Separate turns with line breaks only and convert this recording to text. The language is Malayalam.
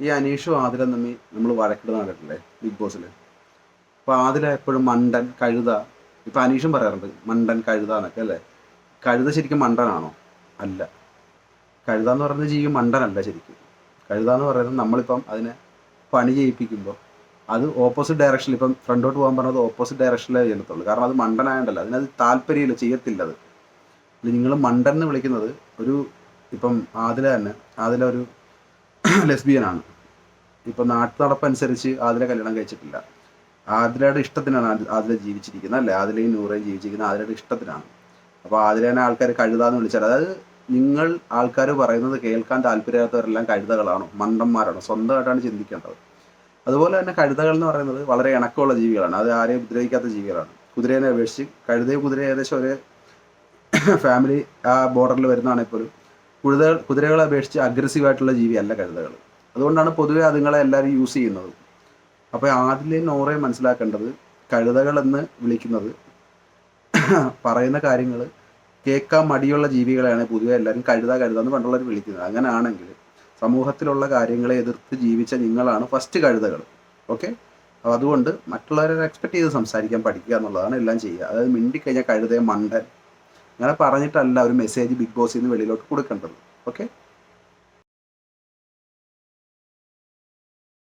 ഈ അനീഷും ആദിലും തമ്മിൽ നമ്മൾ വഴക്കിടുന്ന കണ്ടിട്ടില്ലേ ബിഗ് ബോസിൽ? അപ്പോൾ ആദില എപ്പോഴും മണ്ടൻ, കഴുത. ഇപ്പം അനീഷും പറയാറുണ്ട് മണ്ടൻ, കഴുത എന്നൊക്കെ അല്ലേ. കഴുത ശരിക്കും മണ്ടനാണോ? അല്ല. കഴുത എന്ന് പറയുന്ന ജീവി മണ്ടനല്ല ശരിക്കും. കഴുത എന്ന് പറയുന്നത് നമ്മളിപ്പം അതിനെ പണി ചെയ്യിപ്പിക്കുമ്പോൾ അത് ഓപ്പോസിറ്റ് ഡയറക്ഷനിൽ, ഇപ്പം ഫ്രണ്ടോട്ട് പോകാൻ പറഞ്ഞത് ഓപ്പോസിറ്റ് ഡയറക്ഷനിലേ ചെയ്യത്തുള്ളൂ. കാരണം അത് മണ്ടനായതല്ല, അതിനത് താല്പര്യമില്ല, ചെയ്യത്തില്ല. അത് നിങ്ങൾ മണ്ടൻ എന്ന് വിളിക്കുന്നത് ഒരു, ഇപ്പം ആദില തന്നെ, ആദില ഒരു ലെസ്ബിയനാണ്. ഇപ്പം നാട്ടു നടപ്പനുസരിച്ച് ആദില കല്യാണം കഴിച്ചിട്ടില്ല. ആദിലയുടെ ഇഷ്ടത്തിനാണ് ആദില ജീവിച്ചിരിക്കുന്നത് അല്ലേ. ആദിലയും നൂറേയും ജീവിച്ചിരിക്കുന്നത് ആദിലയുടെ ഇഷ്ടത്തിനാണ്. അപ്പോൾ ആദിലേനെ ആൾക്കാർ കഴുതാന്ന് വിളിച്ചാൽ, അതായത് നിങ്ങൾ ആൾക്കാർ പറയുന്നത് കേൾക്കാൻ താല്പര്യമില്ലാത്തവരെല്ലാം കഴുതകളാണോ, മണ്ടന്മാരാണോ? സ്വന്തമായിട്ടാണ് ചിന്തിക്കേണ്ടത്. അതുപോലെ തന്നെ കഴുതകൾ എന്ന് പറയുന്നത് വളരെ ഇണക്കമുള്ള ജീവികളാണ്. അത് ആരെയും ഉപദ്രവിക്കാത്ത ജീവികളാണ്. കുതിരേനെ അപേക്ഷിച്ച് കഴുതയും കുതിരയും ഏകദേശം ഒരു ഫാമിലി ആ ബോർഡറിൽ വരുന്നതാണെങ്കിൽ പോലും കുതിരകളെ അപേക്ഷിച്ച് അഗ്രസീവായിട്ടുള്ള ജീവിയല്ല കഴുതകൾ. അതുകൊണ്ടാണ് പൊതുവെ അതുങ്ങളെ എല്ലാവരും യൂസ് ചെയ്യുന്നത്. അപ്പോൾ ആദിലെയും നോറയും മനസ്സിലാക്കേണ്ടത്, കഴുതകളെന്ന് വിളിക്കുന്നത് പറയുന്ന കാര്യങ്ങൾ കേൾക്കാൻ മടിയുള്ള ജീവികളെയാണ് പൊതുവെ എല്ലാവരും കഴുത എന്ന് പണ്ടുള്ളവർ വിളിക്കുന്നത്. അങ്ങനെ ആണെങ്കിൽ സമൂഹത്തിലുള്ള കാര്യങ്ങളെ എതിർത്ത് ജീവിച്ച നിങ്ങളാണ് ഫസ്റ്റ് കഴുതകൾ. ഓക്കെ. അപ്പോൾ അതുകൊണ്ട് മറ്റുള്ളവരെ എക്സ്പെക്ട് ചെയ്ത് സംസാരിക്കാൻ പഠിക്കുക എന്നുള്ളതാണ് എല്ലാം ചെയ്യുക. അതായത് മിണ്ടിക്കഴിഞ്ഞാൽ കഴുതയെ മണ്ടൻ അങ്ങനെ പറഞ്ഞിട്ടല്ല ഒരു മെസ്സേജ് ബിഗ് ബോസിൽ നിന്ന് വെളിയിലോട്ട് കൊടുക്കേണ്ടത്. ഓക്കെ.